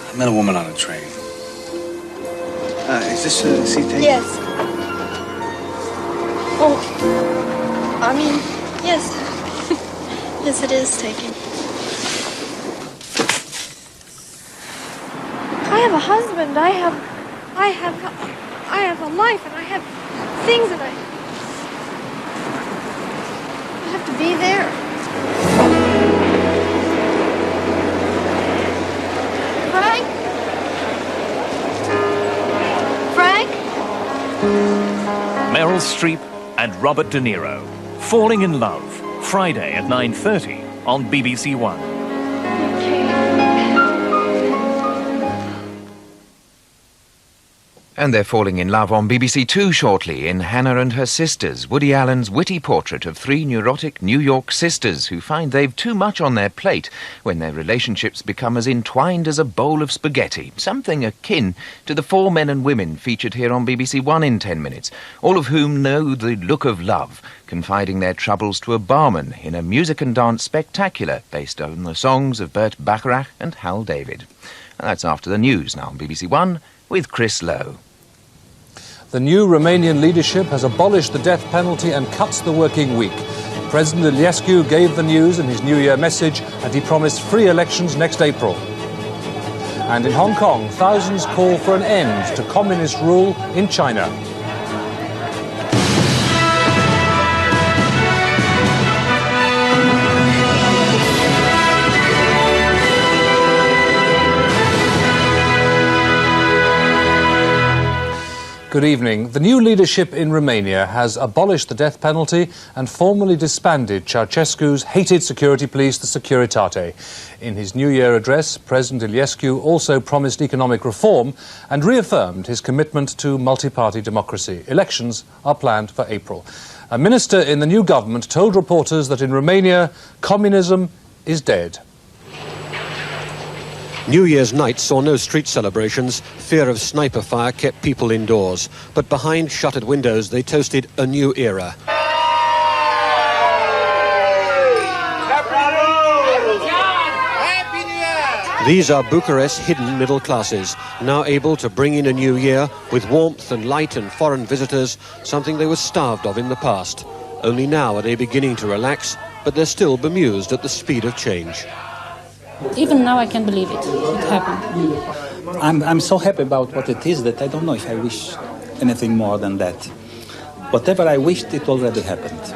I met a woman on a train. Is this a seat taken? Yes. Oh, I mean, yes. Yes, it is taken. I have a husband. I have a life, and I have things, and I have to be there. Frank? Frank? Meryl Streep and Robert De Niro, Falling in Love, Friday at 9:30 on BBC One. And they're falling in love on BBC Two shortly in Hannah and Her Sisters, Woody Allen's witty portrait of three neurotic New York sisters who find they've too much on their plate when their relationships become as entwined as a bowl of spaghetti, something akin to the four men and women featured here on BBC One in 10 minutes, all of whom know the look of love, confiding their troubles to a barman in a music and dance spectacular based on the songs of Burt Bacharach and Hal David. And that's after the news now on BBC One with Chris Lowe. The new Romanian leadership has abolished the death penalty and cuts the working week. President Iliescu gave the news in his New Year message, and he promised free elections next April. And in Hong Kong, thousands call for an end to communist rule in China. Good evening. The new leadership in Romania has abolished the death penalty and formally disbanded Ceausescu's hated security police, the Securitate. In his New Year address, President Iliescu also promised economic reform and reaffirmed his commitment to multi-party democracy. Elections are planned for April. A minister in the new government told reporters that in Romania, communism is dead. New Year's night saw no street celebrations. Fear of sniper fire kept people indoors. But behind shuttered windows, they toasted a new era. These are Bucharest's hidden middle classes, now able to bring in a new year with warmth and light and foreign visitors, something they were starved of in the past. Only now are they beginning to relax, but they're still bemused at the speed of change. Even now I can't believe it. It happened. I'm so happy about what it is that I don't know if I wish anything more than that. Whatever I wished, it already happened.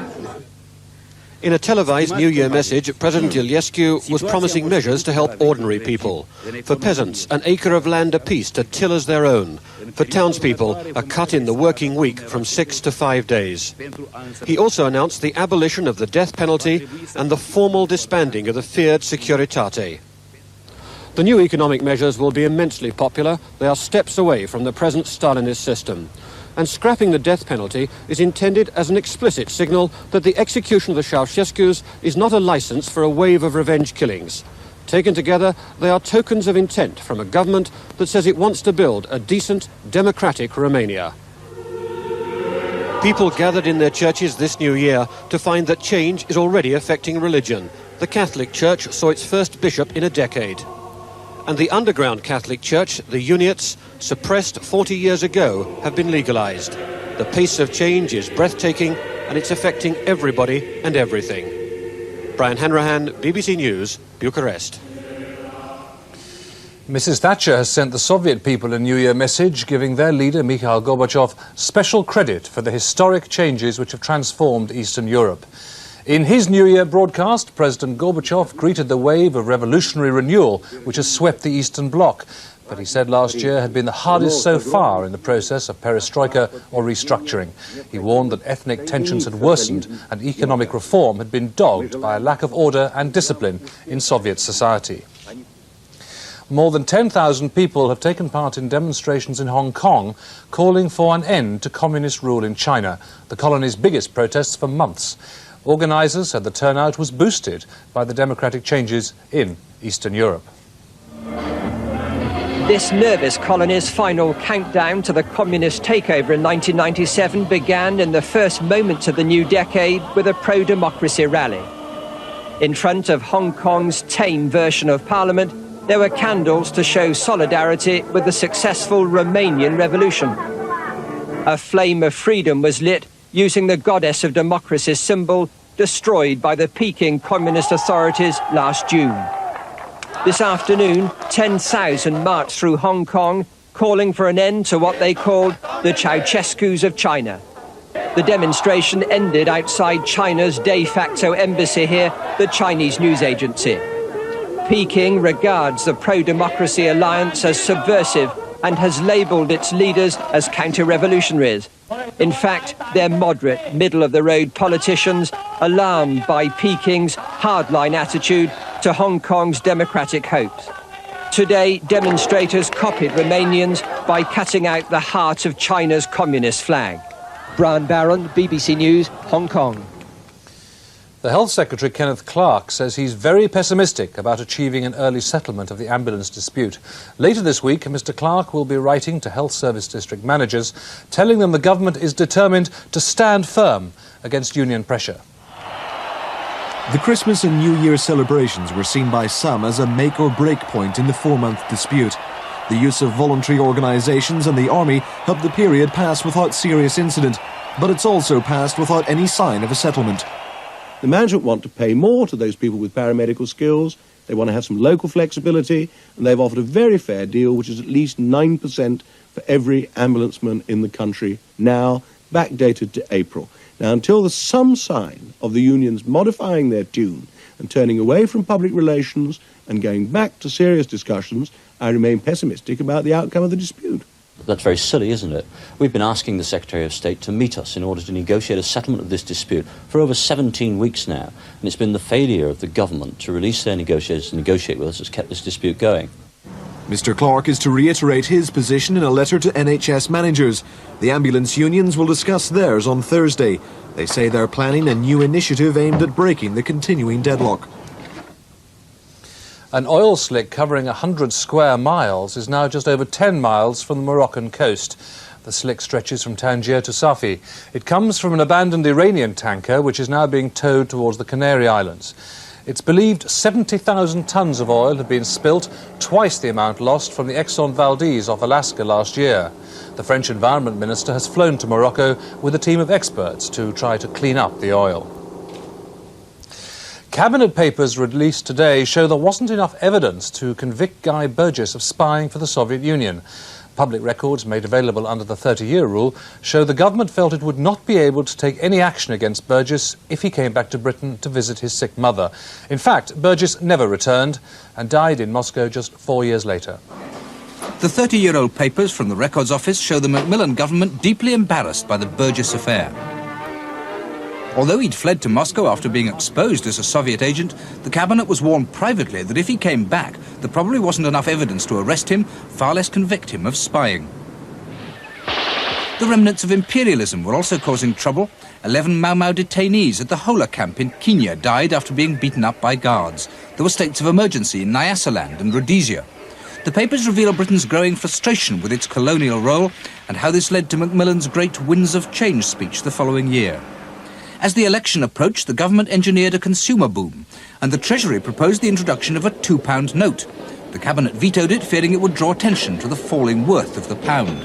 In a televised New Year message, President Iliescu was promising measures to help ordinary people. For peasants, an acre of land apiece to till as their own. For townspeople, a cut in the working week from 6 to 5 days. He also announced the abolition of the death penalty and the formal disbanding of the feared Securitate. The new economic measures will be immensely popular. They are steps away from the present Stalinist system. And scrapping the death penalty is intended as an explicit signal that the execution of the Ceausescus is not a license for a wave of revenge killings. Taken together, they are tokens of intent from a government that says it wants to build a decent, democratic Romania. People gathered in their churches this new year to find that change is already affecting religion. The Catholic Church saw its first bishop in a decade. And the underground Catholic Church, the Uniats, suppressed 40 years ago, have been legalized. The pace of change is breathtaking, and it's affecting everybody and everything. Brian Hanrahan, BBC News, Bucharest. Mrs. Thatcher has sent the Soviet people a New Year message, giving their leader, Mikhail Gorbachev, special credit for the historic changes which have transformed Eastern Europe. In his New Year broadcast, President Gorbachev greeted the wave of revolutionary renewal which has swept the Eastern Bloc, but he said last year had been the hardest so far in the process of perestroika or restructuring. He warned that ethnic tensions had worsened and economic reform had been dogged by a lack of order and discipline in Soviet society. More than 10,000 people have taken part in demonstrations in Hong Kong calling for an end to communist rule in China, the colony's biggest protests for months. Organisers said the turnout was boosted by the democratic changes in Eastern Europe. This nervous colony's final countdown to the communist takeover in 1997 began in the first moments of the new decade with a pro-democracy rally. In front of Hong Kong's tame version of Parliament, there were candles to show solidarity with the successful Romanian revolution. A flame of freedom was lit using the goddess of democracy symbol destroyed by the Peking communist authorities last June. This afternoon, 10,000 marched through Hong Kong, calling for an end to what they called the Ceausescus of China. The demonstration ended outside China's de facto embassy here, the Chinese news agency. Peking regards the pro-democracy alliance as subversive and has labelled its leaders as counter-revolutionaries. In fact, they're moderate, middle-of-the-road politicians alarmed by Peking's hardline attitude to Hong Kong's democratic hopes. Today, demonstrators copied Romanians by cutting out the heart of China's communist flag. Brian Barron, BBC News, Hong Kong. The Health Secretary, Kenneth Clarke, says he's very pessimistic about achieving an early settlement of the ambulance dispute. Later this week, Mr Clarke will be writing to Health Service District managers, telling them the government is determined to stand firm against union pressure. The Christmas and New Year celebrations were seen by some as a make-or-break point in the 4-month dispute. The use of voluntary organisations and the army helped the period pass without serious incident, but it's also passed without any sign of a settlement. The management want to pay more to those people with paramedical skills, they want to have some local flexibility, and they've offered a very fair deal, which is at least 9% for every ambulanceman in the country, now backdated to April. Now, until there's some sign of the unions modifying their tune and turning away from public relations and going back to serious discussions, I remain pessimistic about the outcome of the dispute. That's very silly, isn't it? We've been asking the Secretary of State to meet us in order to negotiate a settlement of this dispute for over 17 weeks now, and it's been the failure of the government to release their negotiators to negotiate with us that's kept this dispute going. Mr Clarke is to reiterate his position in a letter to NHS managers. The ambulance unions will discuss theirs on Thursday. They say they're planning a new initiative aimed at breaking the continuing deadlock. An oil slick covering 100 square miles is now just over 10 miles from the Moroccan coast. The slick stretches from Tangier to Safi. It comes from an abandoned Iranian tanker which is now being towed towards the Canary Islands. It's believed 70,000 tonnes of oil have been spilt, twice the amount lost from the Exxon Valdez off Alaska last year. The French Environment Minister has flown to Morocco with a team of experts to try to clean up the oil. Cabinet papers released today show there wasn't enough evidence to convict Guy Burgess of spying for the Soviet Union. Public records made available under the 30-year rule show the government felt it would not be able to take any action against Burgess if he came back to Britain to visit his sick mother. In fact, Burgess never returned and died in Moscow just 4 years later. The 30-year-old papers from the Records Office show the Macmillan government deeply embarrassed by the Burgess affair. Although he'd fled to Moscow after being exposed as a Soviet agent, the cabinet was warned privately that if he came back, there probably wasn't enough evidence to arrest him, far less convict him of spying. The remnants of imperialism were also causing trouble. 11 Mau Mau detainees at the Hola camp in Kenya died after being beaten up by guards. There were states of emergency in Nyasaland and Rhodesia. The papers reveal Britain's growing frustration with its colonial role and how this led to Macmillan's great Winds of Change speech the following year. As the election approached, the government engineered a consumer boom, and the Treasury proposed the introduction of a £2 note. The Cabinet vetoed it, fearing it would draw attention to the falling worth of the pound.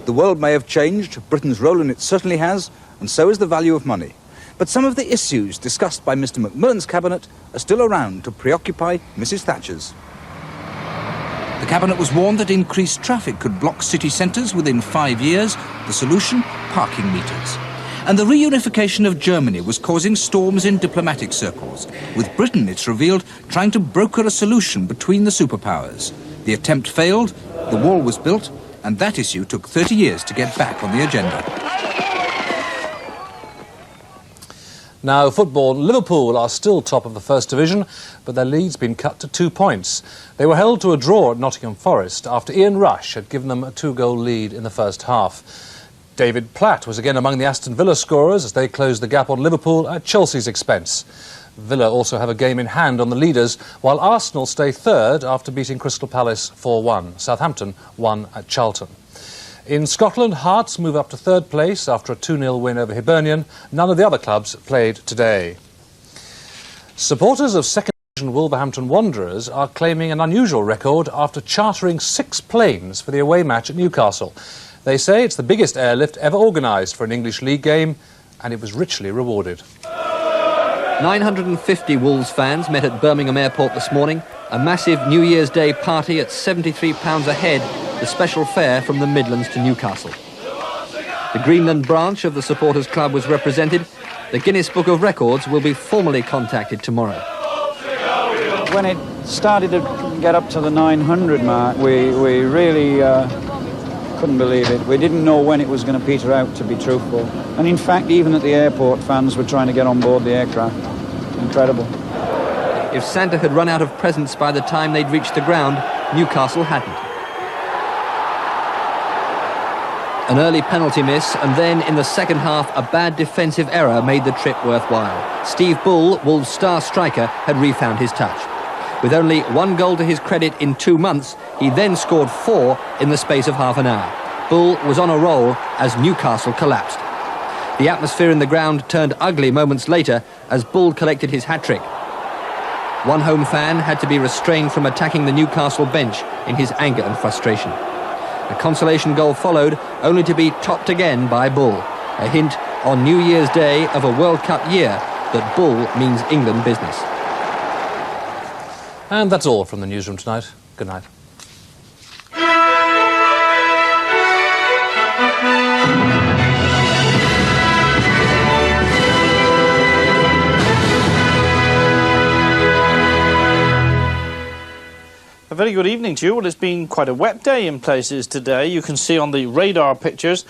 The world may have changed, Britain's role in it certainly has, and so has the value of money. But some of the issues discussed by Mr Macmillan's Cabinet are still around to preoccupy Mrs Thatcher's. The Cabinet was warned that increased traffic could block city centres within 5 years. The solution? Parking meters. And the reunification of Germany was causing storms in diplomatic circles, with Britain, it's revealed, trying to broker a solution between the superpowers. The attempt failed, the wall was built, and that issue took 30 years to get back on the agenda. Now, football, Liverpool are still top of the First Division, but their lead's been cut to 2 points. They were held to a draw at Nottingham Forest after Ian Rush had given them a 2-goal lead in the first half. David Platt was again among the Aston Villa scorers as they closed the gap on Liverpool at Chelsea's expense. Villa also have a game in hand on the leaders, while Arsenal stay third after beating Crystal Palace 4-1. Southampton won at Charlton. In Scotland, Hearts move up to third place after a 2-0 win over Hibernian. None of the other clubs played today. Supporters of second Wolverhampton Wanderers are claiming an unusual record after chartering 6 planes for the away match at Newcastle. They say it's the biggest airlift ever organised for an English League game, and it was richly rewarded. 950 Wolves fans met at Birmingham Airport this morning. A massive New Year's Day party at £73 a head, the special fare from the Midlands to Newcastle. The Greenland branch of the supporters club was represented. The Guinness Book of Records will be formally contacted tomorrow. When it started to get up to the 900 mark, we really couldn't believe it. We didn't know when it was going to peter out, to be truthful. And in fact, even at the airport, fans were trying to get on board the aircraft. Incredible. If Santa had run out of presents by the time they'd reached the ground, Newcastle hadn't. An early penalty miss, and then in the second half, a bad defensive error made the trip worthwhile. Steve Bull, Wolves' star striker, had refound his touch. With only 1 goal to his credit in 2 months, he then scored 4 in the space of half an hour. Bull was on a roll as Newcastle collapsed. The atmosphere in the ground turned ugly moments later as Bull collected his hat-trick. One home fan had to be restrained from attacking the Newcastle bench in his anger and frustration. A consolation goal followed, only to be topped again by Bull. A hint on New Year's Day of a World Cup year that Bull means England business. And that's all from the newsroom tonight. Good night. A very good evening to you. Well, it's been quite a wet day in places today. You can see on the radar pictures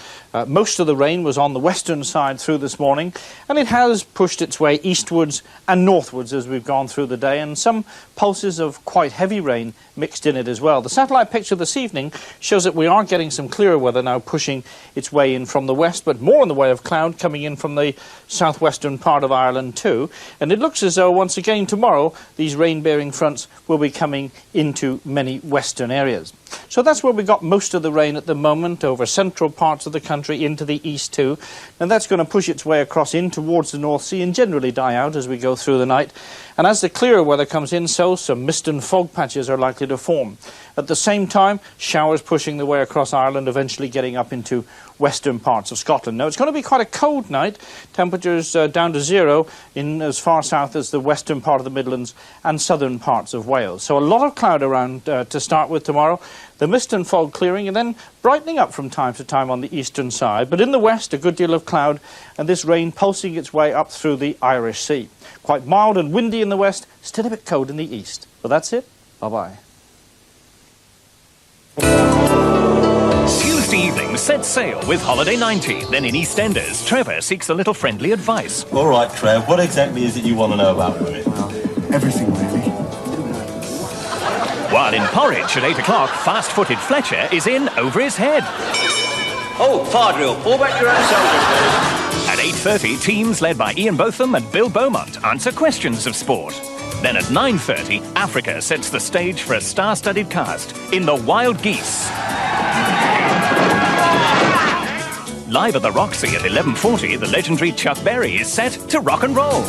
most of the rain was on the western side through this morning, and it has pushed its way eastwards and northwards as we've gone through the day, and some pulses of quite heavy rain mixed in it as well. The satellite picture this evening shows that we are getting some clearer weather now pushing its way in from the west, but more in the way of cloud coming in from the southwestern part of Ireland too. And it looks as though once again tomorrow these rain-bearing fronts will be coming into many western areas. So that's where we got most of the rain at the moment, over central parts of the country into the east too. And that's going to push its way across in towards the North Sea and generally die out as we go through the night. And as the clearer weather comes in, so some mist and fog patches are likely to form. At the same time, showers pushing the way across Ireland, eventually getting up into western parts of Scotland. Now, it's going to be quite a cold night. Temperatures down to 0 in as far south as the western part of the Midlands and southern parts of Wales. So a lot of cloud around to start with tomorrow. The mist and fog clearing and then brightening up from time to time on the eastern side. But in the west, a good deal of cloud and this rain pulsing its way up through the Irish Sea. Quite mild and windy in the west, still a bit cold in the east. Well, that's it. Bye-bye. Tuesday evening, set sail with Holiday 90. Then in EastEnders, Trevor seeks a little friendly advice. All right, Trev, what exactly is it you want to know about women? Well, everything, really. While in Porridge at 8 o'clock, fast-footed Fletcher is in over his head. Oh, fire drill, fall back your own soldiers, At 8:30, teams led by Ian Botham and Bill Beaumont answer questions of sport. Then at 9:30, Africa sets the stage for a star-studded cast in The Wild Geese. Live at the Roxy at 11:40, the legendary Chuck Berry is set to rock and roll.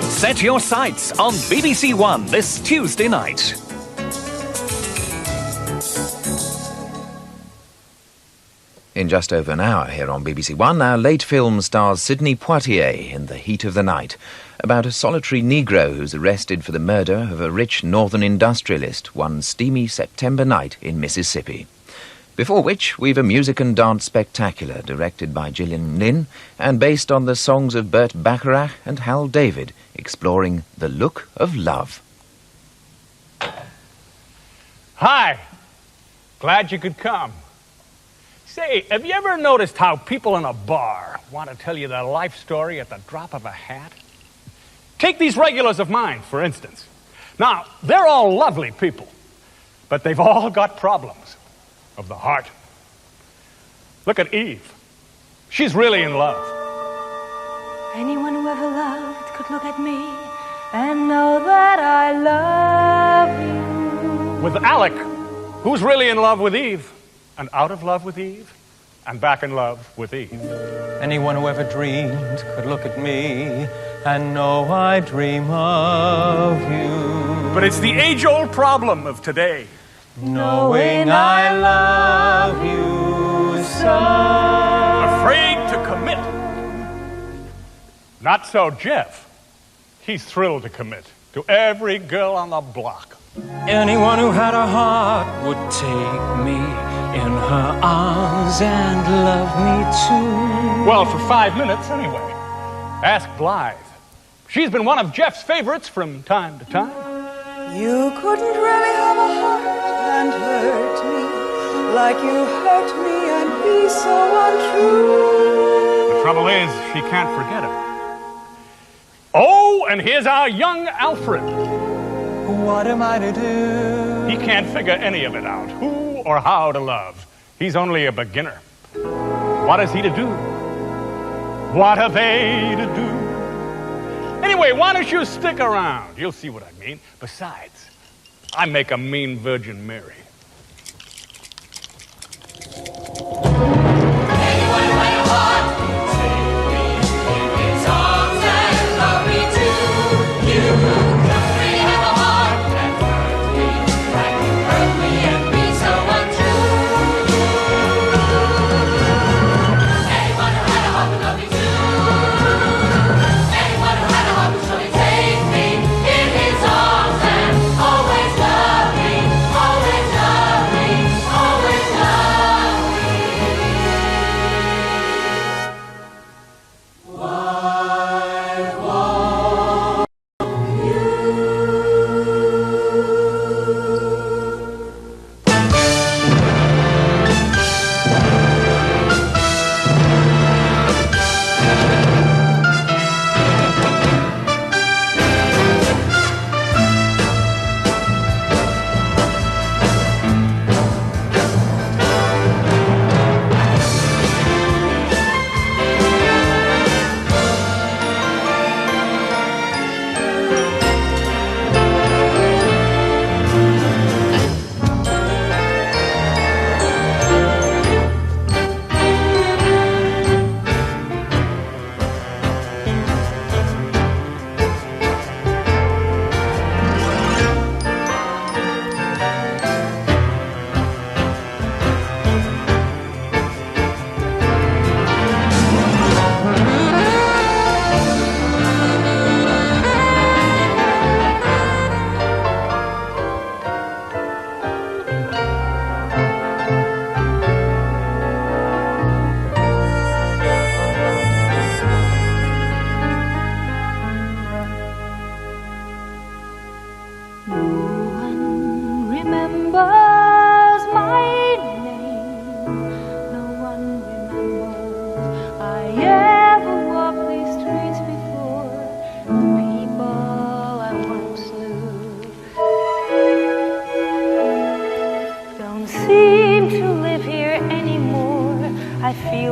Set your sights on BBC One this Tuesday night. In just over an hour here on BBC One, our late film stars Sidney Poitier in The Heat of the Night, about a solitary Negro who's arrested for the murder of a rich northern industrialist one steamy September night in Mississippi. Before which, we've a music and dance spectacular directed by Gillian Lynn and based on the songs of Burt Bacharach and Hal David, exploring the look of love. Hi. Glad you could come. Say, have you ever noticed how people in a bar want to tell you their life story at the drop of a hat? Take these regulars of mine, for instance. Now, they're all lovely people, but they've all got problems of the heart. Look at Eve. She's really in love. Anyone who ever loved could look at me and know that I love you. With Alec, who's really in love with Eve and out of love with Eve. and back in love with Eve. Anyone who ever dreamed could look at me and know I dream of you. But it's the age-old problem of today. Knowing I love you so. Afraid to commit. Not so Jeff. He's thrilled to commit to every girl on the block. Anyone who had a heart would take me in her arms and love me too. Well, for 5 minutes anyway. Ask Blythe. She's been one of Jeff's favorites from time to time. You couldn't really have a heart and hurt me like you hurt me and be so untrue. The trouble is, she can't forget him. Oh, and here's our young Alfred. What am I to do? He can't figure any of it out, who or how to love. He's only a beginner. What is he to do? What are they to do? Anyway, why don't you stick around? You'll see what I mean. Besides, I make a mean Virgin Mary.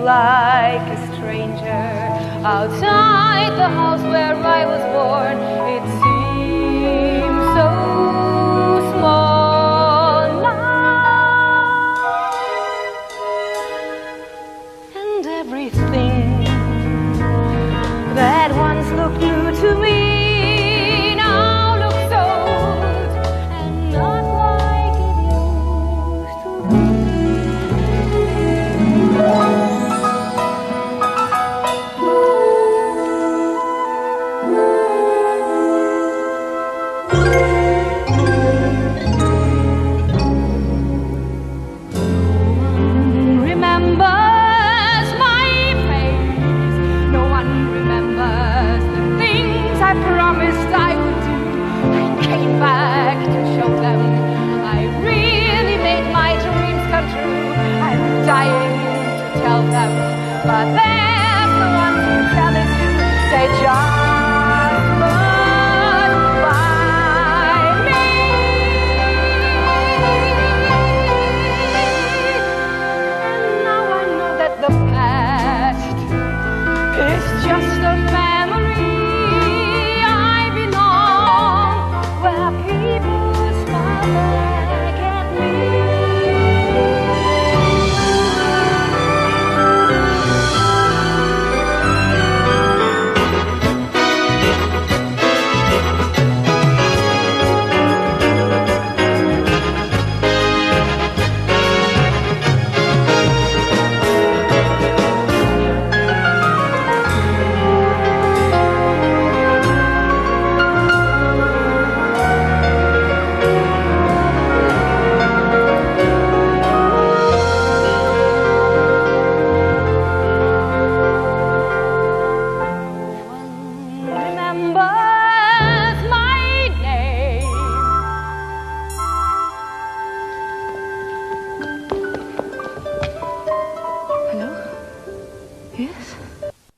Like a stranger outside the house where I was born. It seems so small now, and everything that once looked new to me now looks old and not like it used to be. Dying to tell them, but they're the ones who tell it you. They just